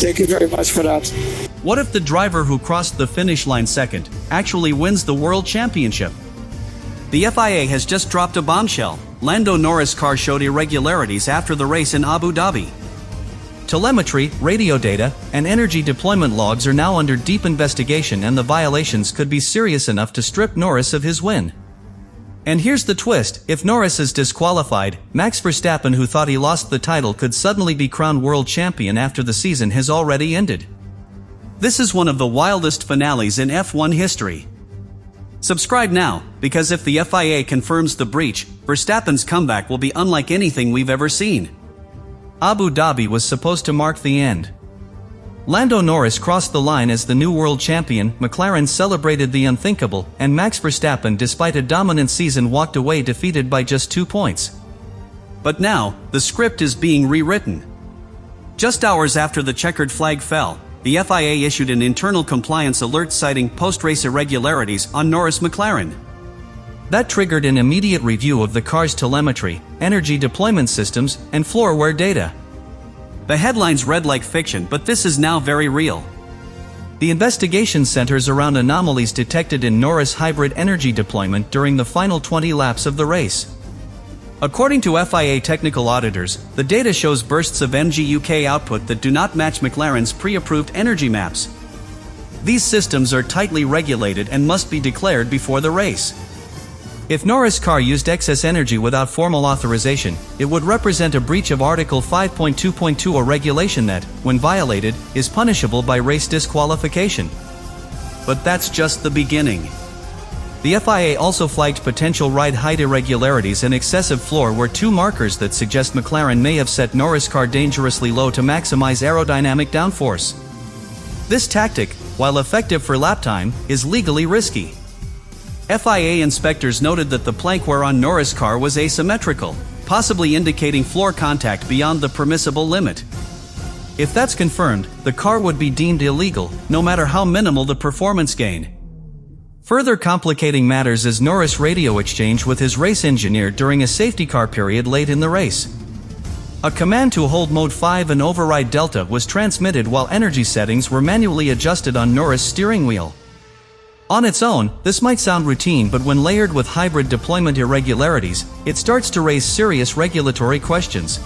Thank you very much for that. What if the driver who crossed the finish line second actually wins the World Championship? The FIA has just dropped a bombshell. Lando Norris' car showed irregularities after the race in Abu Dhabi. Telemetry, radio data, and energy deployment logs are now under deep investigation, and the violations could be serious enough to strip Norris of his win. And here's the twist: if Norris is disqualified, Max Verstappen, who thought he lost the title, could suddenly be crowned world champion after the season has already ended. This is one of the wildest finales in F1 history. Subscribe now, because if the FIA confirms the breach, Verstappen's comeback will be unlike anything we've ever seen. Abu Dhabi was supposed to mark the end. Lando Norris crossed the line as the new world champion, McLaren celebrated the unthinkable, and Max Verstappen, despite a dominant season, walked away defeated by just 2 points. But now, the script is being rewritten. Just hours after the checkered flag fell, the FIA issued an internal compliance alert citing post-race irregularities on Norris McLaren. That triggered an immediate review of the car's telemetry, energy deployment systems, and floor wear data. The headlines read like fiction, but this is now very real. The investigation centers around anomalies detected in Norris' hybrid energy deployment during the final 20 laps of the race. According to FIA technical auditors, the data shows bursts of MGUK output that do not match McLaren's pre-approved energy maps. These systems are tightly regulated and must be declared before the race. If Norris' car used excess energy without formal authorization, it would represent a breach of Article 5.2.2, a regulation that, when violated, is punishable by race disqualification. But that's just the beginning. The FIA also flagged potential ride height irregularities and excessive floor wear, 2 markers that suggest McLaren may have set Norris' car dangerously low to maximize aerodynamic downforce. This tactic, while effective for lap time, is legally risky. FIA inspectors noted that the plank wear on Norris' car was asymmetrical, possibly indicating floor contact beyond the permissible limit. If that's confirmed, the car would be deemed illegal, no matter how minimal the performance gain. Further complicating matters is Norris' radio exchange with his race engineer during a safety car period late in the race. A command to hold mode 5 and override delta was transmitted while energy settings were manually adjusted on Norris' steering wheel. On its own, this might sound routine, but when layered with hybrid deployment irregularities, it starts to raise serious regulatory questions.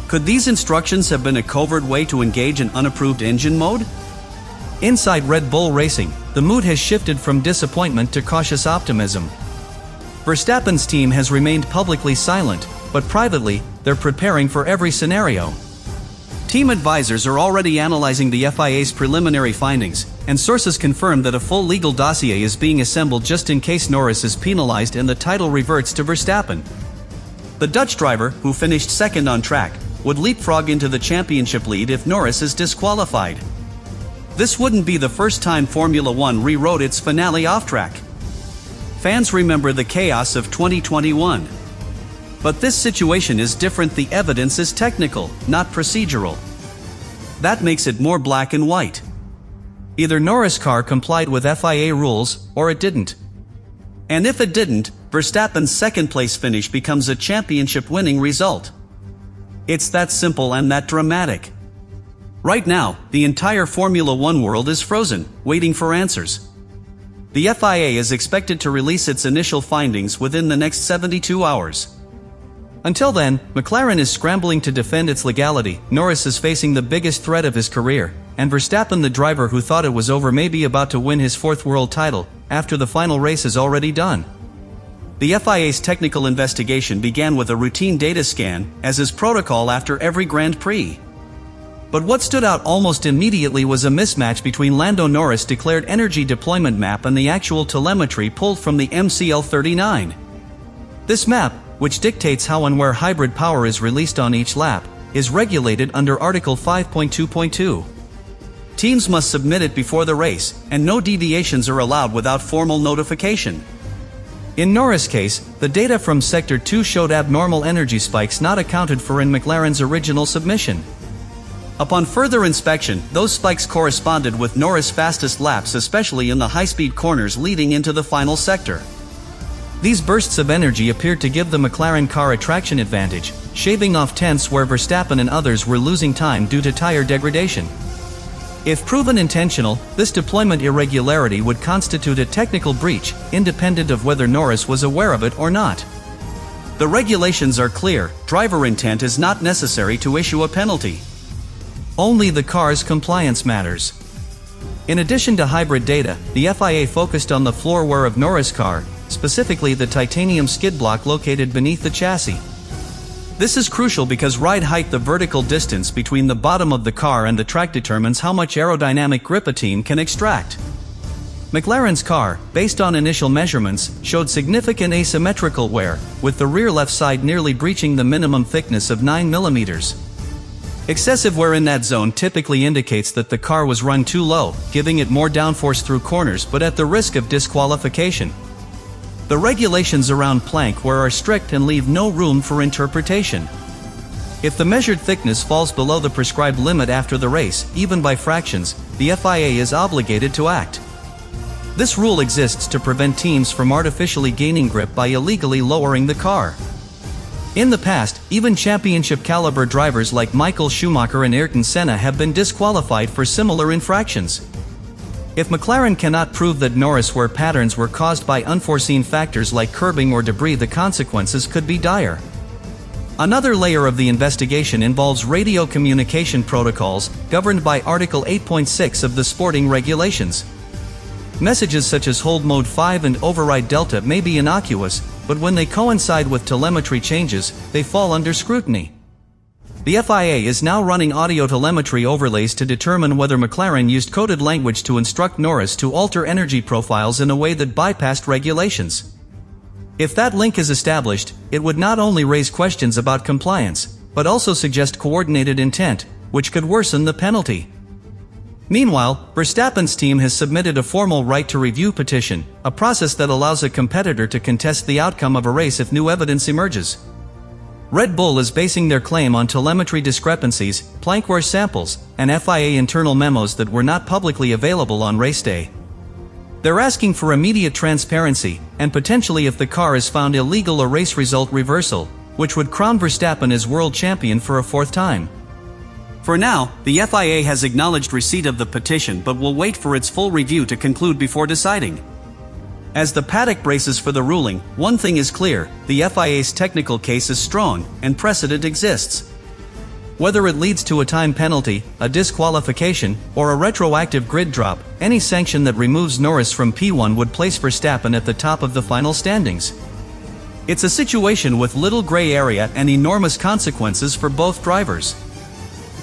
Could these instructions have been a covert way to engage an unapproved engine mode? Inside Red Bull Racing, the mood has shifted from disappointment to cautious optimism. Verstappen's team has remained publicly silent, but privately, they're preparing for every scenario. Team advisors are already analyzing the FIA's preliminary findings, and sources confirm that a full legal dossier is being assembled just in case Norris is penalized and the title reverts to Verstappen. The Dutch driver, who finished second on track, would leapfrog into the championship lead if Norris is disqualified. This wouldn't be the first time Formula One rewrote its finale off track. Fans remember the chaos of 2021. But this situation is different. The evidence is technical, not procedural. That makes it more black and white. Either Norris' car complied with FIA rules, or it didn't. And if it didn't, Verstappen's second-place finish becomes a championship-winning result. It's that simple and that dramatic. Right now, the entire Formula One world is frozen, waiting for answers. The FIA is expected to release its initial findings within the next 72 hours. Until then, McLaren is scrambling to defend its legality. Norris is facing the biggest threat of his career, and Verstappen, the driver who thought it was over, may be about to win his 4th world title, after the final race is already done. The FIA's technical investigation began with a routine data scan, as is protocol after every Grand Prix. But what stood out almost immediately was a mismatch between Lando Norris' declared energy deployment map and the actual telemetry pulled from the MCL39. This map, which dictates how and where hybrid power is released on each lap, is regulated under Article 5.2.2. Teams must submit it before the race, and no deviations are allowed without formal notification. In Norris' case, the data from Sector 2 showed abnormal energy spikes not accounted for in McLaren's original submission. Upon further inspection, those spikes corresponded with Norris' fastest laps, especially in the high-speed corners leading into the final sector. These bursts of energy appeared to give the McLaren car a traction advantage, shaving off tenths where Verstappen and others were losing time due to tire degradation. If proven intentional, this deployment irregularity would constitute a technical breach, independent of whether Norris was aware of it or not. The regulations are clear: driver intent is not necessary to issue a penalty. Only the car's compliance matters. In addition to hybrid data, the FIA focused on the floor wear of Norris' car, specifically the titanium skid block located beneath the chassis. This is crucial because ride height, the vertical distance between the bottom of the car and the track, determines how much aerodynamic grip a team can extract. McLaren's car, based on initial measurements, showed significant asymmetrical wear, with the rear left side nearly breaching the minimum thickness of 9 mm. Excessive wear in that zone typically indicates that the car was run too low, giving it more downforce through corners but at the risk of disqualification. The regulations around plank wear are strict and leave no room for interpretation. If the measured thickness falls below the prescribed limit after the race, even by fractions, the FIA is obligated to act. This rule exists to prevent teams from artificially gaining grip by illegally lowering the car. In the past, even championship-caliber drivers like Michael Schumacher and Ayrton Senna have been disqualified for similar infractions. If McLaren cannot prove that Norris' wear patterns were caused by unforeseen factors like curbing or debris, the consequences could be dire. Another layer of the investigation involves radio communication protocols, governed by Article 8.6 of the sporting regulations. Messages such as hold mode 5 and override delta may be innocuous, but when they coincide with telemetry changes, they fall under scrutiny. The FIA is now running audio telemetry overlays to determine whether McLaren used coded language to instruct Norris to alter energy profiles in a way that bypassed regulations. If that link is established, it would not only raise questions about compliance, but also suggest coordinated intent, which could worsen the penalty. Meanwhile, Verstappen's team has submitted a formal right to review petition, a process that allows a competitor to contest the outcome of a race if new evidence emerges. Red Bull is basing their claim on telemetry discrepancies, plankwear samples, and FIA internal memos that were not publicly available on race day. They're asking for immediate transparency, and potentially, if the car is found illegal, a race result reversal, which would crown Verstappen as world champion for a fourth time. For now, the FIA has acknowledged receipt of the petition but will wait for its full review to conclude before deciding. As the paddock braces for the ruling, one thing is clear: the FIA's technical case is strong, and precedent exists. Whether it leads to a time penalty, a disqualification, or a retroactive grid drop, any sanction that removes Norris from P1 would place Verstappen at the top of the final standings. It's a situation with little gray area and enormous consequences for both drivers.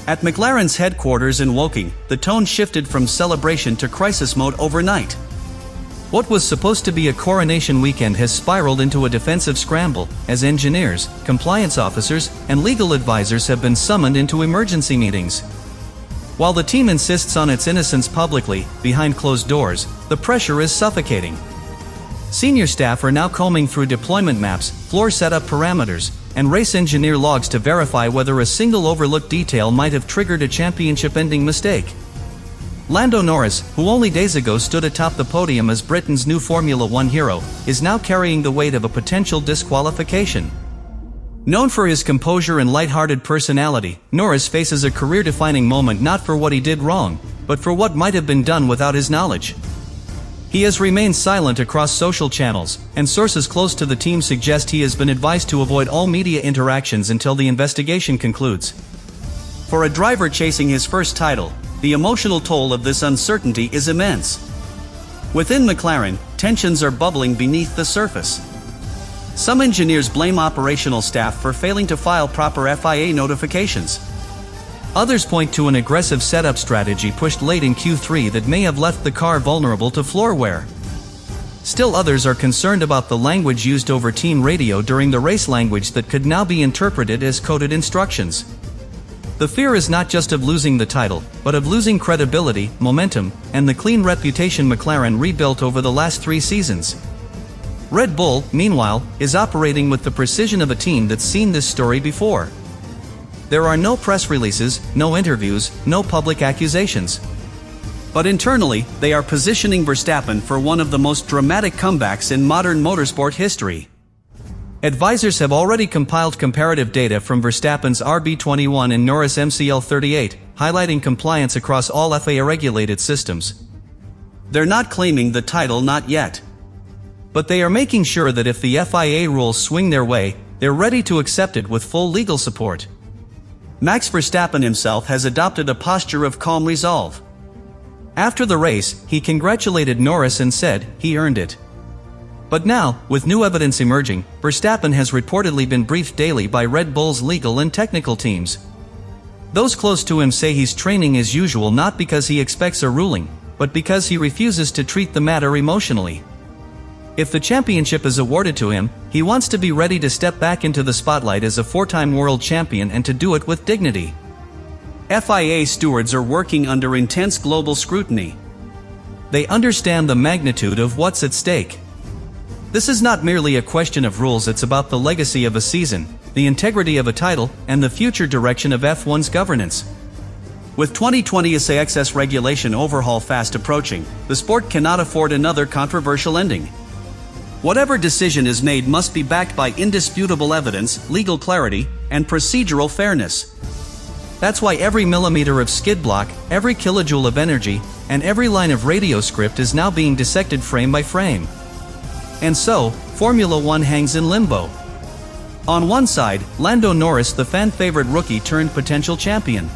At McLaren's headquarters in Woking, the tone shifted from celebration to crisis mode overnight. What was supposed to be a coronation weekend has spiraled into a defensive scramble, as engineers, compliance officers, and legal advisors have been summoned into emergency meetings. While the team insists on its innocence publicly, behind closed doors, the pressure is suffocating. Senior staff are now combing through deployment maps, floor setup parameters, and race engineer logs to verify whether a single overlooked detail might have triggered a championship-ending mistake. Lando Norris, who only days ago stood atop the podium as Britain's new Formula One hero, is now carrying the weight of a potential disqualification. Known for his composure and lighthearted personality, Norris faces a career-defining moment not for what he did wrong, but for what might have been done without his knowledge. He has remained silent across social channels, and sources close to the team suggest he has been advised to avoid all media interactions until the investigation concludes. For a driver chasing his first title, the emotional toll of this uncertainty is immense. Within McLaren, tensions are bubbling beneath the surface. Some engineers blame operational staff for failing to file proper FIA notifications. Others point to an aggressive setup strategy pushed late in Q3 that may have left the car vulnerable to floor wear. Still others are concerned about the language used over team radio during the race, language that could now be interpreted as coded instructions. The fear is not just of losing the title, but of losing credibility, momentum, and the clean reputation McLaren rebuilt over the last 3 seasons. Red Bull, meanwhile, is operating with the precision of a team that's seen this story before. There are no press releases, no interviews, no public accusations. But internally, they are positioning Verstappen for one of the most dramatic comebacks in modern motorsport history. Advisors have already compiled comparative data from Verstappen's RB21 and Norris MCL38, highlighting compliance across all FIA-regulated systems. They're not claiming the title, not yet. But they are making sure that if the FIA rules swing their way, they're ready to accept it with full legal support. Max Verstappen himself has adopted a posture of calm resolve. After the race, he congratulated Norris and said he earned it. But now, with new evidence emerging, Verstappen has reportedly been briefed daily by Red Bull's legal and technical teams. Those close to him say he's training as usual, not because he expects a ruling, but because he refuses to treat the matter emotionally. If the championship is awarded to him, he wants to be ready to step back into the spotlight as a four-time world champion and to do it with dignity. FIA stewards are working under intense global scrutiny. They understand the magnitude of what's at stake. This is not merely a question of rules, it's about the legacy of a season, the integrity of a title, and the future direction of F1's governance. With 2020 SAXS regulation overhaul fast approaching, the sport cannot afford another controversial ending. Whatever decision is made must be backed by indisputable evidence, legal clarity, and procedural fairness. That's why every millimeter of skid block, every kilojoule of energy, and every line of radio script is now being dissected frame by frame. And so, Formula One hangs in limbo. On one side, Lando Norris, the fan-favorite rookie turned potential champion.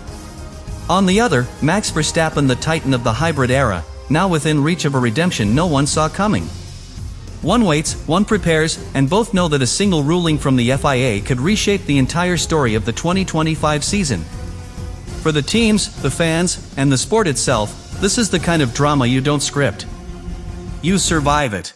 On the other, Max Verstappen, the titan of the hybrid era, now within reach of a redemption no one saw coming. One waits, one prepares, and both know that a single ruling from the FIA could reshape the entire story of the 2025 season. For the teams, the fans, and the sport itself, this is the kind of drama you don't script. You survive it.